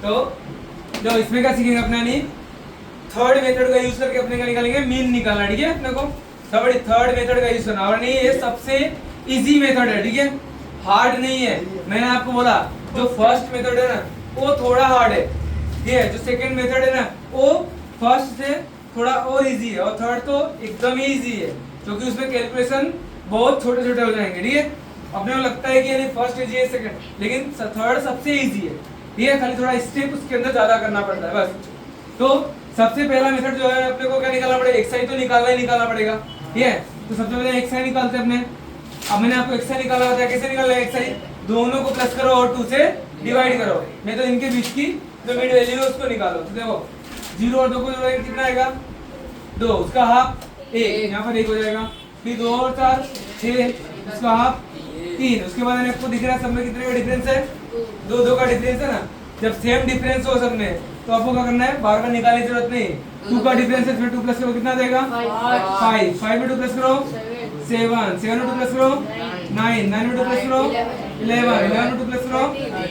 तो जो इसमें क्या सीखेंगे अपने नहीं, थर्ड मेथड का यूज करके अपने क्या निकालेंगे, मीन निकालना, ठीक है। अपने को सब थर्ड मेथड का यूज करना, और नहीं ये सबसे इजी मेथड है, ठीक है, हार्ड नहीं है। मैंने आपको बोला जो फर्स्ट मेथड है ना वो थोड़ा हार्ड है, ठीक है, जो सेकंड मेथड है ना वो फर्स्ट से थोड़ा और इजी है, और थर्ड तो एकदम ही इजी है, क्योंकि उसमें कैलकुलेशन बहुत छोटे छोटे हो जाएंगे, ठीक है। अपने को लगता है कि यानी फर्स्ट इजी है सेकंड, लेकिन थर्ड सबसे इजी है, ठीक है, खाली थोड़ा स्टेप उसके अंदर ज्यादा करना पड़ता है बस। तो सबसे पहला मेथड जो है अपने को क्या निकालना पड़ेगा, एक्स तो निकालना पड़ेगा, ठीक है। तो सबसे पहले एक्स निकालते हैं अपने। अब मैंने आपको एक्स निकाला होता है, कैसे निकालना है एक्स, दोनों को प्लस करो और 2 से डिवाइड करो, नहीं तो इनके बीच की जो मिड वैल्यू है उसको निकालो। तो देखो 0 और 2 को जोड़ेंगे कितना आएगा, 2, उसका हाफ 1, यहाँ पर 1 हो जाएगा, फिर 2 और 4 6, उसका हाफ 3। उसके बाद आपको दिख रहा है सब में कितने का डिफरेंस है, 2 का डिफरेंस है ना। जब सेम डिफरेंस हो सब में तो आपको क्या करना है, बार बार निकालने की जरूरत नहीं, 2 का डिफरेंस है, फिर 2 प्लस करो कितना देगा 5 में 2 प्लस करो 7 में 2 प्लस करो 9 में 2 प्लस करो 11 में 2 प्लस करो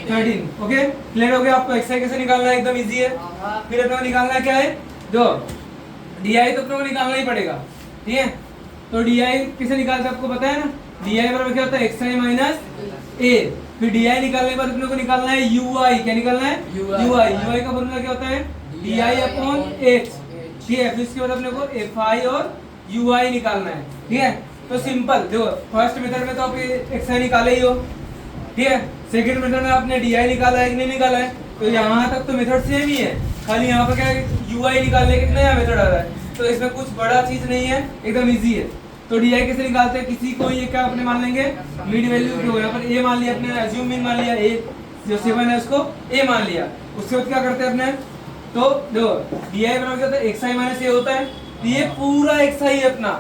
13। ओके, क्लियर हो गया। आपको एक्सआई कैसे निकालना है, एकदम इजी है। फिर अपने को निकालना क्या है, जो डीआई तो अपने को निकालना ही पड़ेगा, ठीक है। तो डीआई कैसे निकालते हैं आपको पता है ना, डीआई बराबर क्या होता है एक्सआई माइनस ए। फिर डीआई निकालने के बाद अपने को निकालना है यूआई, क्या निकालना है यूआई का फॉर्मूला क्या होता है डीआई अपॉन एच, ठीक है। फिर इसके बाद अपने को एफआई और यूआई निकालना है, ठीक है। तो सिंपल देखो, फर्स्ट मेथड में तो आप एक्सआई निकाले ही हो, ठीक है। सेकंड मेथड में आपने डीआई निकाला है कि नहीं निकाला है, तो यहाँ तक तो मेथड सेम ही है, खाली यहाँ पर क्या है यूआई निकालने का नया मेथड आ रहा है, तो इसमें कुछ बड़ा चीज नहीं है, एकदम इजी है। तो डीआई कैसे निकालते हैं, किसी को ये क्या अपने मान लेंगे मिड वैल्यू को, यहाँ पर ए मान लिया अपने, अज्यूम मीन मान लिया, ए जो 7 है उसको ए मान लिया। उसके बाद क्या करते हैं अपने, तो देखो डीआई बराबर क्या होता है एक्सआई माइनस ए होता है, तो ये पूरा एक्सआई है अपना,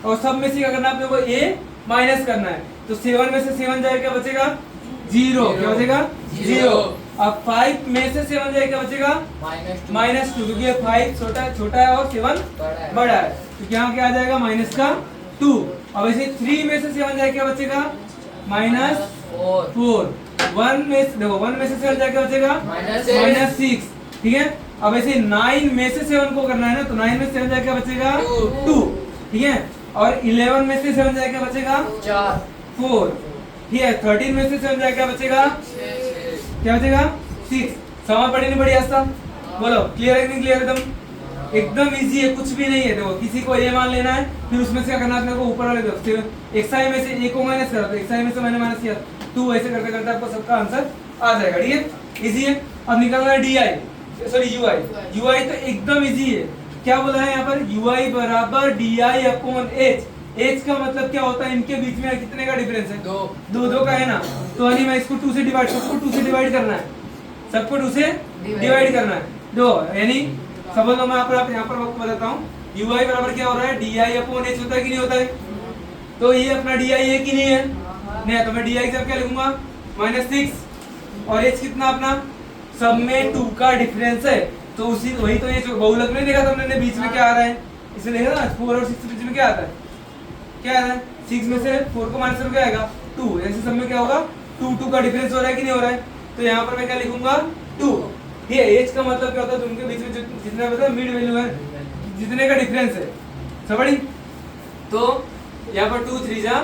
और सब में से क्या करना है अपने को ए माइनस करना है। तो 7 में से 7 जाए क्या बचेगा 0, क्या बचेगा 0। अब 5 में से 7 जाए क्या बचेगा -2, क्योंकि 5 छोटा है और 7 बड़ा है, तो यहाँ क्या आ जाएगा -2। अब ऐसे 3 में से 7 जाए क्या बचेगा -4। 1 में से देखो 1 में से 7 जाए क्या बचेगा -6, ठीक है। अब ऐसे 9 में से 7 को करना है ना, तो 9 में से 7 जाए क्या बचेगा 2, ठीक है। और 11 में से 7 जाए क्या बचेगा 4, ठीक है। 13 में से 7 जाए क्या बचेगा क्या बचेगा 6। समझ पड़ी नहीं पड़ी आस्था, बोलो क्लियर है कि नहीं क्लियर, एकदम इजी है, कुछ भी नहीं है। देखो किसी को ए मान लेना है, फिर उसमें से क्या करना है अपने को ऊपर वाले दो एक्सआई में से ए को माइनस करा, तो एक्सआई में से मैंने माइनस किया 2, ऐसे करते करते आपको सबका आंसर आ जाएगा, ठीक है, इजी है। अब निकालना है डीआई सॉरी यूआई तो एकदम इजी है। क्या बोला है यहाँ पर यूआई बराबर डीआई अपॉन एच। एच का मतलब क्या होता है, इनके बीच में कितने का डिफरेंस है 2 का है ना, तो यानी मैं इसको 2 से डिवाइड, सबको 2 से डिवाइड करना है, सबको 2 से डिवाइड करना है, दो यानी समझ लो। मैं यहाँ पर आपको बताता हूँ यूआई बराबर क्या हो रहा है डीआई अपॉन एच होता है कि नहीं होता है, तो ये अपना डीआई है कि नहीं है, नहीं, तो मैं डीआई से क्या लिखूंगा -6, और एच कितना अपना सब में 2 का डिफरेंस है, तो उसी वही तो ये बहुलक में देखा था हमने बीच में क्या आ रहा है, इसे देखा ना 4 और 6 के बीच में क्या आता है, क्या आता है 6 में से 4 को माइनस करो क्या आएगा 2, ऐसे सब में क्या होगा 2 का डिफरेंस हो रहा है कि नहीं हो रहा है, तो यहाँ पर मैं क्या लिखूंगा 2। ये एज का मतलब क्या होता है, उनके बीच में जितना पता है मिड वैल्यू है, जितने का डिफरेंस है समझी। तो यहाँ पर 2 3 जा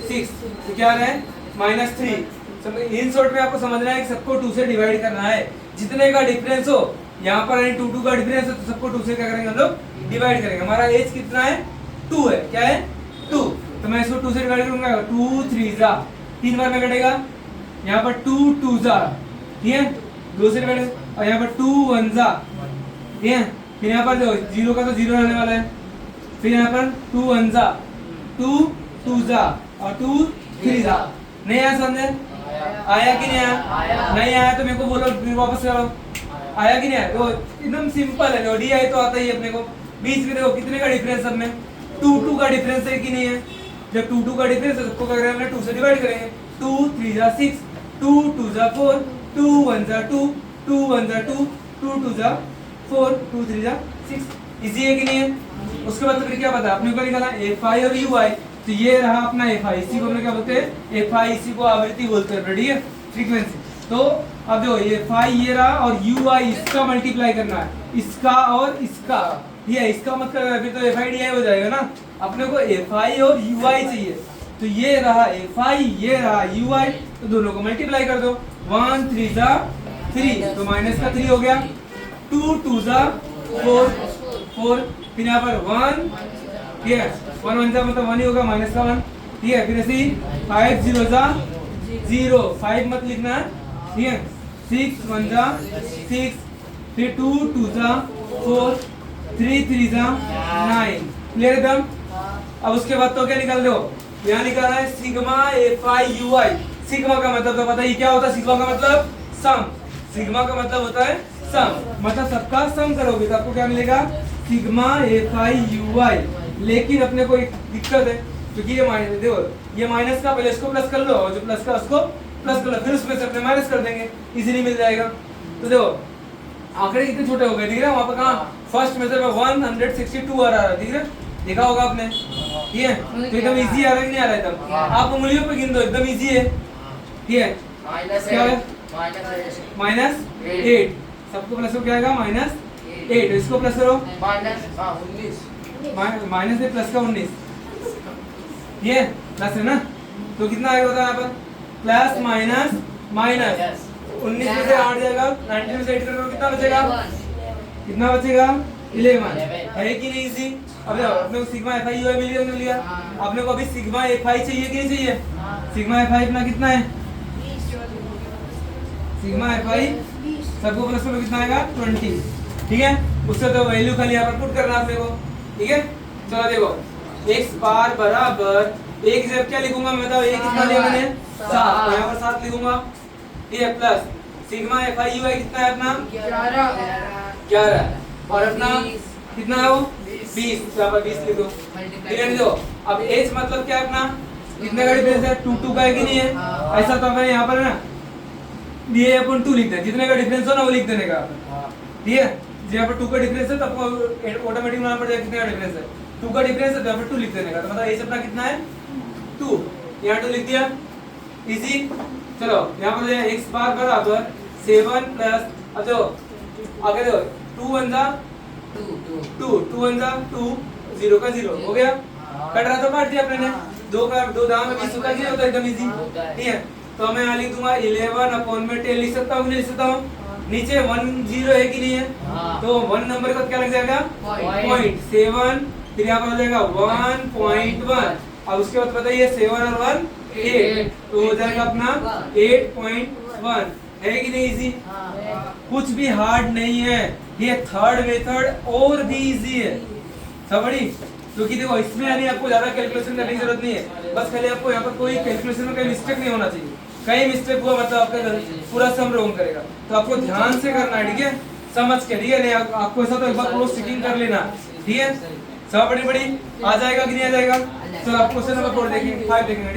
6, तो क्या आ रहा है -3। इन शॉर्ट में आपको समझना है कि सबको 2 से डिवाइड करना है, जितने का डिफरेंस हो। यहाँ पर 2 का डिफरेंस है, तो सबको 2 से क्या करेंगे हम लोग डिवाइड करेंगे। हमारा एज कितना है 2 है, क्या है 2, तो मैं इसको 2 से डिवाइड करूंगा, 2 3 जा 3 बार में कटेगा, यहाँ पर 2 2 जा, ठीक है 2 से डिवाइड, और यहाँ पर 2 1 जा, ठीक है। फिर यहाँ पर जो 0 का तो 0 रहने वाला है, फिर यहाँ पर 2 1 जा 2 2 जा और 2 3 जा। नहीं आया समझे, आया कि नहीं आया, नहीं आया तो मेरे को बोलो फिर वापस करो, आया कि नहीं आया। तो एकदम सिंपल है, डीआई तो आता ही अपने को। बीच में देखो कितने का डिफरेंस सब में 2 का डिफरेंस है कि नहीं है, जब 2 का डिफरेंस है सबको क्या करेंगे 2 से डिवाइड करेंगे, 2 3 जा 6 2 2 जा 4 2 1 जा 2 2 1 जा 2 2 2 जा 4 2 3 जा 6, इजी है कि नहीं है। उसके बाद फिर क्या पता अपने को निकाला एफआई और यूआई, तो ये रहा अपना एफआई, इसी को हमने क्या बोलते हैं एफआई, इसी को आवृत्ति बोलते हैं, ठीक है फ्रीक्वेंसी। तो अब देखो ये फाई ये रहा और यू आई इसका मल्टीप्लाई करना है, इसका और इसका, ये इसका मत करना, फिर तो एफ आई डी आई हो जाएगा ना। अपने को एफ आई और यू आई चाहिए, तो ये रहा एफ आई, ये रहा यू आई, तो दोनों को मल्टीप्लाई कर दो। 1 3 जा 3, तो माइनस का 3 हो गया। 2 2 जा 4 4, फिर यहाँ पर 1, ठीक है 1 1 जा मतलब 1 ही होगा, माइनस का 1, ठीक है। फिर ऐसे 5 0 जा 0, 5 मत लिखना है, ठीक है। 6 1 जा 6, फिर 2 2 जा 4, 3 3 जा 9, क्लियर एकदम। अब उसके बाद तो क्या निकाल दो, यहाँ निकालना है sigma f i u I. Sigma का मतलब तो पता ही क्या होता है, सिग्मा का मतलब सम, सिग्मा का मतलब होता है सम, मतलब सबका सम करोगे तो आपको क्या मिलेगा, सिग्मा एफ आई यू आई। लेकिन अपने को एक दिक्कत है, क्योंकि ये माइनस, देखो ये माइनस का पहले इसको प्लस कर लो और जो प्लस का उसको प्लस कर लो, फिर उसमें से अपने माइनस कर देंगे, इजीली मिल जाएगा। तो देखो आंकड़े कितने छोटे हो गए, दिख रहा है वहाँ पर, कहाँ फर्स्ट मेथड में 162 आ रहा है, दिख रहा है, देखा होगा आपने, ठीक है। तो एकदम इजी आ रहा है कि नहीं आ रहा है एकदम, आप उंगलियों पे गिन दो, एकदम इजी है, ठीक है। क्या है -8, सबको प्लस हो क्या आएगा -8, इसको प्लस करो माइनस से प्लस का 19, ये प्लस है ना, तो कितना आएगा बताओ यहाँ पर, प्लस माइनस माइनस 19 में से 8 जाएगा, 19 में से 8 करोगे कितना बचेगा, कितना बचेगा 11, है कि नहीं इजी। अब देखो अपने को सिग्मा एफ आई यू आई मिल गया, मिल गया। अपने को अभी सिग्मा एफ आई चाहिए कि नहीं चाहिए, सिग्मा एफ आई अपना कितना है, सिग्मा एफ आई सबको प्लस करो कितना आएगा 20, ठीक है। उससे तो वैल्यू खाली यहाँ पर पुट करना है अपने को, ठीक है। चलो देखो x बार बराबर एक जब क्या लिखूंगा मैं, बताओ एक कितना लिया मैंने 7, तो यहाँ पर 7 लिखूंगा, ठीक है, plus sigma f i u i कितना है अपना 11 और अपना कितना है वो 20, तो यहाँ पर 20 लिख दो, ठीक है। दो अब एज मतलब क्या है अपना, कितने का डिफरेंस है 2 2 का है कि नहीं है, ऐसा तो हमें यहाँ पर ना ये अपन 2 लिखते हैं, जितने का डिफरेंस हो ना वो लिख देने का, ठीक है। यहाँ पर 2 का डिफरेंस है तो आपको ऑटोमेटिक बनाना पड़ेगा कितने का डिफरेंस है, 2 का डिफरेंस है तो यहाँ पर 2 लिख देने का, तो मतलब एज अपना कितना है 2, यहाँ 2 लिख दिया, इजी। चलो यहाँ पर x बार बराबर 7 प्लस, अब देखो आगे देखो 2 1 जा 2, 2 1 जा 2, 0 का 0 हो गया, कट रहा तो काट दिया अपने, 2 का 2 दाम में 20 का 0 होता है, एकदम इजी, ठीक है। तो मैं यहाँ लिख दूंगा 11/10 लिख सकता हूँ, नहीं लिख सकता हूँ, नीचे 1 0 है कि नहीं है, तो 1 नंबर का क्या लग जाएगा 0.7, फिर यहाँ पर हो जाएगा 1.1, अब उसके बाद बताइए 7 और 1 8, तो हो जाएगा अपना 8.1, है कि नहीं इजी, कुछ भी हार्ड नहीं है, ये थर्ड मेथड और भी इजी है सबड़ी, क्योंकि देखो इसमें यानी आपको ज्यादा कैलकुलेशन करने की जरूरत नहीं है, बस खाली आपको यहाँ पर कोई कैलकुलेशन में कोई मिस्टेक नहीं होना चाहिए, कहीं मिस्टेक हुआ मतलब आपका पूरा सम रॉन्ग करेगा, तो आपको ध्यान से करना है, ठीक है, समझ के, ठीक है। नहीं आपको ऐसा तो एक बार क्लोज चेकिंग कर लेना, ठीक है। सब बड़ी बड़ी आ जाएगा कि नहीं आ जाएगा। चलो आप क्वेश्चन नंबर 4 देखेंगे, 5 देखेंगे, ठीक है।